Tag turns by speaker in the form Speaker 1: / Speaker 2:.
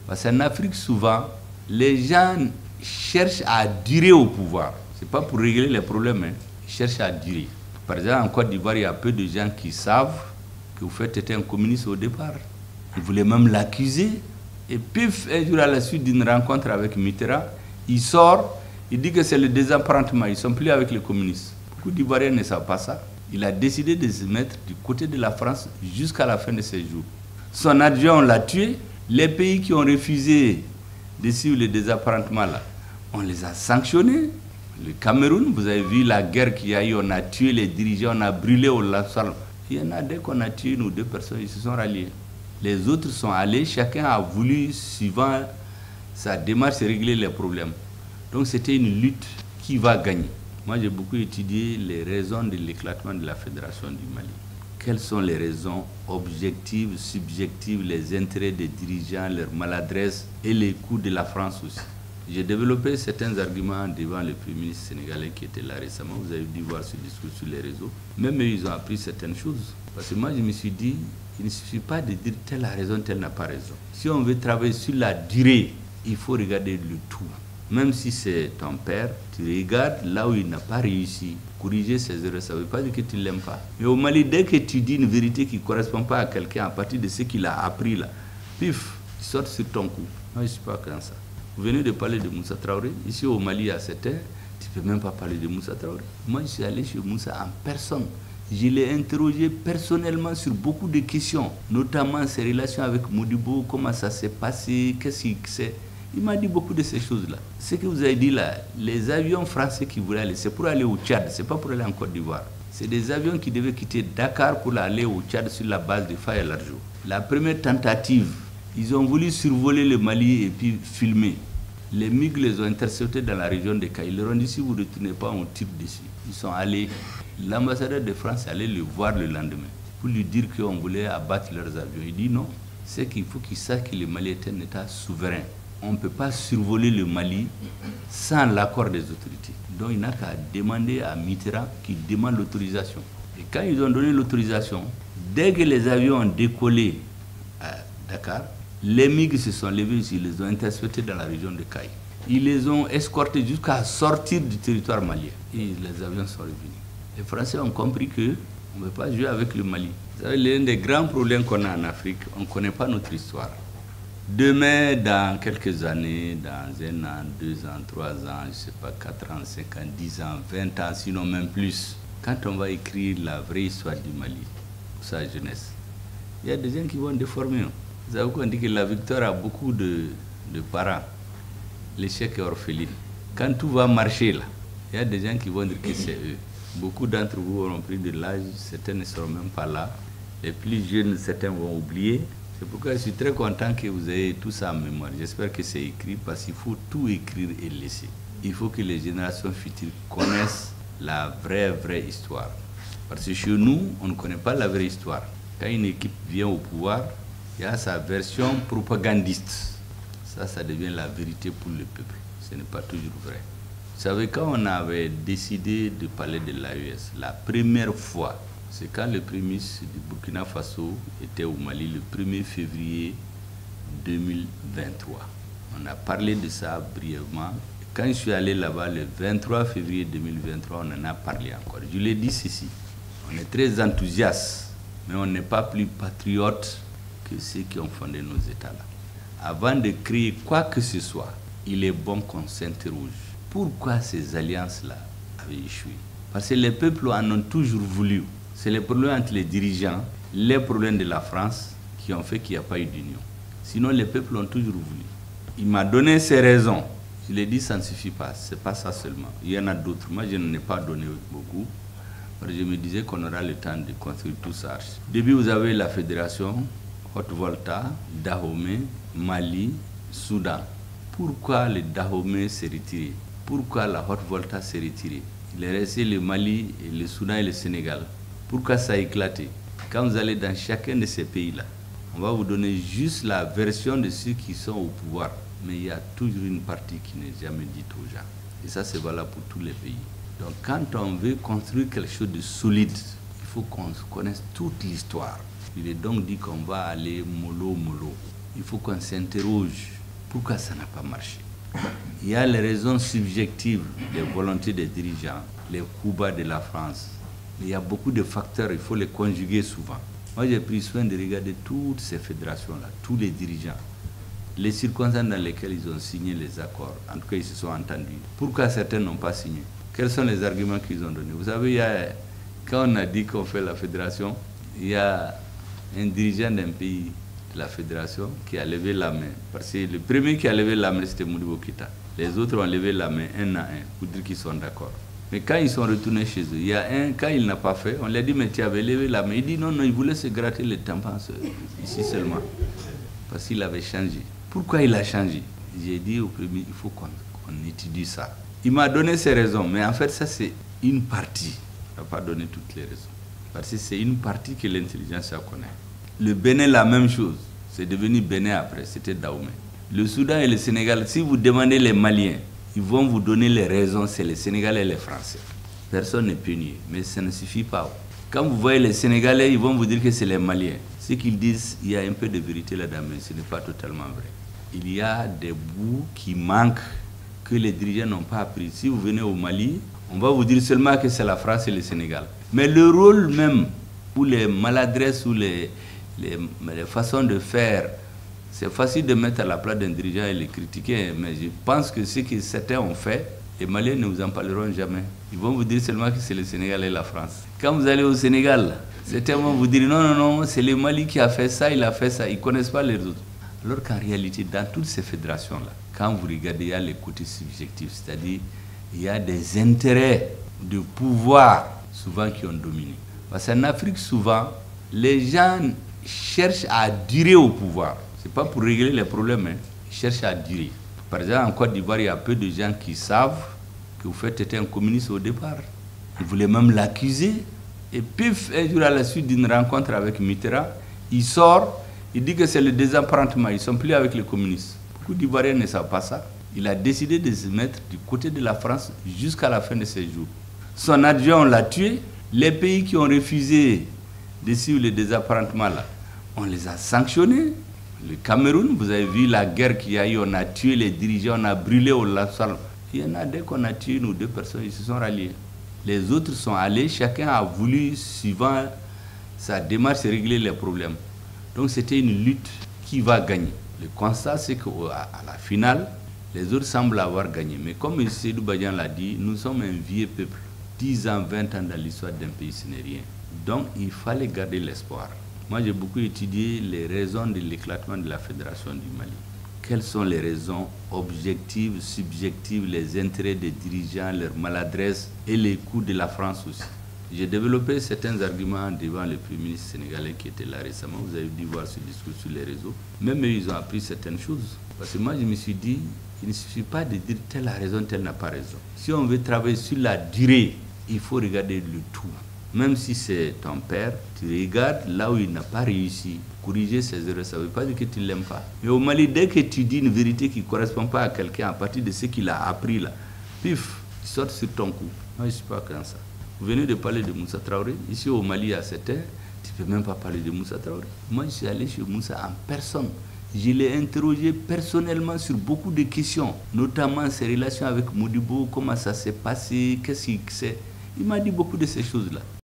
Speaker 1: Parce qu'en Afrique, souvent, les gens cherchent à durer au pouvoir. Ce n'est pas pour régler les problèmes, hein. Ils cherchent à durer. Par exemple, en Côte d'Ivoire, il y a peu de gens qui savent que vous faites être un communiste au départ. Ils voulaient même l'accuser. Et pif, un jour à la suite d'une rencontre avec Mitterrand, il sort, il dit que c'est le désapprentement, ils ne sont plus avec les communistes. Beaucoup d'Ivoiriens ne savent pas ça. Il a décidé de se mettre du côté de la France jusqu'à la fin de ses jours. Son adjoint, on l'a tué. Les pays qui ont refusé de suivre le désapprentement, là, on les a sanctionnés. Le Cameroun, vous avez vu la guerre qu'il y a eu, on a tué les dirigeants, on a brûlé au Lassal. Il y en a dès qu'on a tué une ou deux personnes, ils se sont ralliés. Les autres sont allés, chacun a voulu, suivant sa démarche, régler les problèmes. Donc c'était une lutte qui va gagner. Moi j'ai beaucoup étudié les raisons de l'éclatement de la Fédération du Mali. Quelles sont les raisons objectives, subjectives, les intérêts des dirigeants, leur maladresse et les coûts de la France aussi. J'ai développé certains arguments devant le Premier ministre sénégalais qui était là récemment. Vous avez dû voir ce discours sur les réseaux. Même eux, ils ont appris certaines choses. Parce que moi, je me suis dit, il ne suffit pas de dire telle a raison, telle n'a pas raison. Si on veut travailler sur la durée, il faut regarder le tout. Même si c'est ton père, tu regardes là où il n'a pas réussi. Corriger ses erreurs, ça ne veut pas dire que tu ne l'aimes pas. Mais au Mali, dès que tu dis une vérité qui ne correspond pas à quelqu'un à partir de ce qu'il a appris là, pif, il sort sur ton coup. Moi, je ne suis pas comme ça. Vous venez de parler de Moussa Traoré. Ici au Mali, à 7 heures, tu ne peux même pas parler de Moussa Traoré. Moi, je suis allé chez Moussa en personne. Je l'ai interrogé personnellement sur beaucoup de questions, notamment ses relations avec Modibo, comment ça s'est passé, qu'est-ce qu'il sait. Il m'a dit beaucoup de ces choses-là. Ce que vous avez dit là, les avions français qui voulaient aller, c'est pour aller au Tchad, c'est pas pour aller en Côte d'Ivoire. C'est des avions qui devaient quitter Dakar pour aller au Tchad sur la base de Faye Largeau. La première tentative, ils ont voulu survoler le Mali et puis filmer. Les MiG les ont interceptés dans la région de Kaï. Ils leur ont dit, si vous ne retournez pas, on tire dessus. Ils sont allés. L'ambassadeur de France est allé le voir le lendemain pour lui dire qu'on voulait abattre leurs avions. Il dit non, c'est qu'il faut qu'ils sachent que le Mali est un État souverain. On ne peut pas survoler le Mali sans l'accord des autorités. Donc il n'a qu'à demander à Mitterrand qu'il demande l'autorisation. Et quand ils ont donné l'autorisation, dès que les avions ont décollé à Dakar, les MiG se sont levés, ils les ont interceptés dans la région de Kaï. Ils les ont escortés jusqu'à sortir du territoire malien. Et les avions sont revenus. Les Français ont compris qu'on ne peut pas jouer avec le Mali. Vous savez, l'un des grands problèmes qu'on a en Afrique, on ne connaît pas notre histoire. Demain, dans quelques années, dans 1 an, 2 ans, 3 ans, je ne sais pas, 4 ans, 5 ans, 10 ans, 20 ans, sinon même plus, quand on va écrire la vraie histoire du Mali, pour sa jeunesse, il y a des gens qui vont déformer. Vous savez qu'on dit que la victoire a beaucoup de parents. L'échec est orpheline. Quand tout va marcher là, il y a des gens qui vont dire que c'est eux. Beaucoup d'entre vous auront pris de l'âge, certains ne seront même pas là. Les plus jeunes, certains vont oublier. C'est pourquoi je suis très content que vous ayez tout ça en mémoire. J'espère que c'est écrit parce qu'il faut tout écrire et laisser. Il faut que les générations futures connaissent la vraie histoire. Parce que chez nous, on ne connaît pas la vraie histoire. Quand une équipe vient au pouvoir, il y a sa version propagandiste. Ça devient la vérité pour le peuple. Ce n'est pas toujours vrai. Vous savez, quand on avait décidé de parler de l'AES, la première fois, c'est quand le Premier ministre du Burkina Faso était au Mali le 1er février 2023. On a parlé de ça brièvement. Quand je suis allé là-bas le 23 février 2023, on en a parlé encore. Je l'ai dit ceci, on est très enthousiastes, mais on n'est pas plus patriotes que ceux qui ont fondé nos États-là. Avant de créer quoi que ce soit, il est bon qu'on s'interroge. Pourquoi ces alliances-là avaient échoué? Parce que les peuples en ont toujours voulu. C'est les problèmes entre les dirigeants, les problèmes de la France qui ont fait qu'il n'y a pas eu d'union. Sinon, les peuples ont toujours voulu. Il m'a donné ses raisons. Je l'ai dit, ça ne suffit pas. Ce n'est pas ça seulement. Il y en a d'autres. Moi, je n'en ai pas donné beaucoup. Je me disais qu'on aura le temps de construire tout ça. Au début, vous avez la fédération, Haute-Volta, Dahomey, Mali, Soudan. Pourquoi le Dahomey s'est retiré? Pourquoi la Haute-Volta s'est retirée? Il est resté le Mali, et le Soudan et le Sénégal. Pourquoi ça a éclaté? Quand vous allez dans chacun de ces pays-là, on va vous donner juste la version de ceux qui sont au pouvoir. Mais il y a toujours une partie qui n'est jamais dite aux gens. Et ça, c'est valable pour tous les pays. Donc, quand on veut construire quelque chose de solide, il faut qu'on connaisse toute l'histoire. Il est donc dit qu'on va aller mollo. il faut qu'on s'interroge. Pourquoi ça n'a pas marché? Il y a les raisons subjectives des volontés des dirigeants, les coups bas de la France. Mais il y a beaucoup de facteurs, il faut les conjuguer souvent. Moi, j'ai pris soin de regarder toutes ces fédérations-là, tous les dirigeants, les circonstances dans lesquelles ils ont signé les accords. En tout cas, ils se sont entendus. Pourquoi certains n'ont pas signé? Quels sont les arguments qu'ils ont donnés? Vous savez, quand on a dit qu'on fait la fédération, il y a un dirigeant d'un pays de la fédération qui a levé la main. Parce que le premier qui a levé la main, c'était Modibo Keïta. Les autres ont levé la main un à un pour dire qu'ils sont d'accord. Mais quand ils sont retournés chez eux, il y a un, quand il n'a pas fait, on lui a dit, mais tu avais levé la main. Il dit non, il voulait se gratter les tampons ici seulement. Parce qu'il avait changé. Pourquoi il a changé? J'ai dit au premier, il faut qu'on étudie ça. Il m'a donné ses raisons, mais en fait, ça c'est une partie. Il n'a pas donné toutes les raisons. Parce que c'est une partie que l'intelligence connaît. Le Bénin, la même chose. C'est devenu Bénin après, c'était Dahomey. Le Soudan et le Sénégal, si vous demandez les Maliens, ils vont vous donner les raisons, c'est les Sénégalais et les Français. Personne n'est puni, mais ça ne suffit pas. Quand vous voyez les Sénégalais, ils vont vous dire que c'est les Maliens. Ce qu'ils disent, il y a un peu de vérité là-dedans, mais ce n'est pas totalement vrai. Il y a des bouts qui manquent, que les dirigeants n'ont pas appris. Si vous venez au Mali, on va vous dire seulement que c'est la France et le Sénégal. Mais le rôle même, ou les maladresses, ou les façons de faire, c'est facile de mettre à la place d'un dirigeant et le critiquer, mais je pense que ce que certains ont fait, les Maliens ne vous en parleront jamais. Ils vont vous dire seulement que c'est le Sénégal et la France. Quand vous allez au Sénégal, certains vont vous dire non, c'est le Mali qui a fait ça, il a fait ça, ils ne connaissent pas les autres. Alors qu'en réalité, dans toutes ces fédérations-là, quand vous regardez, il y a les côtés subjectifs, c'est-à-dire il y a des intérêts de pouvoir souvent qui ont dominé. Parce qu'en Afrique, souvent, les gens cherchent à durer au pouvoir. Ce n'est pas pour régler les problèmes, hein. Ils cherchent à durer. Par exemple, en Côte d'Ivoire, il y a peu de gens qui savent que vous faites était un communiste au départ. Ils voulaient même l'accuser. Et puis, un jour à la suite d'une rencontre avec Mitterrand, il sort, il dit que c'est le désapprentement, ils ne sont plus avec les communistes. Beaucoup d'Ivoiriens ne savent pas ça. Il a décidé de se mettre du côté de la France jusqu'à la fin de ses jours. Son adjoint, on l'a tué. Les pays qui ont refusé de suivre le désapparentement, là, on les a sanctionnés. Le Cameroun, vous avez vu la guerre qu'il y a eu, on a tué les dirigeants, on a brûlé au Lansal. Il y en a, dès qu'on a tué une ou deux personnes, ils se sont ralliés. Les autres sont allés, chacun a voulu, suivant sa démarche, régler les problèmes. Donc c'était une lutte qui va gagner. Le constat, c'est qu'à la finale, les autres semblent avoir gagné. Mais comme M. Seydou Badian l'a dit, nous sommes un vieux peuple. 10 ans, 20 ans dans l'histoire d'un pays, ce n'est rien. Donc il fallait garder l'espoir. Moi, j'ai beaucoup étudié les raisons de l'éclatement de la Fédération du Mali. Quelles sont les raisons objectives, subjectives, les intérêts des dirigeants, leurs maladresses et les coûts de la France aussi. J'ai développé certains arguments devant le Premier ministre sénégalais qui était là récemment. Vous avez dû voir ce discours sur les réseaux. Même eux, ils ont appris certaines choses. Parce que moi, je me suis dit, il ne suffit pas de dire telle a raison, telle n'a pas raison. Si on veut travailler sur la durée, il faut regarder le tout. Même si c'est ton père, tu regardes là où il n'a pas réussi. Corriger ses erreurs, ça ne veut pas dire que tu ne l'aimes pas. Mais au Mali, dès que tu dis une vérité qui ne correspond pas à quelqu'un à partir de ce qu'il a appris là, pif, tu sautes sur ton coup. Moi, je ne suis pas comme ça. Vous venez de parler de Moussa Traoré. Ici au Mali, à 7 heures, tu ne peux même pas parler de Moussa Traoré. Moi, je suis allé chez Moussa en personne. Je l'ai interrogé personnellement sur beaucoup de questions, notamment ses relations avec Modibo, comment ça s'est passé, qu'est-ce qu'il sait. Il m'a dit beaucoup de ces choses-là.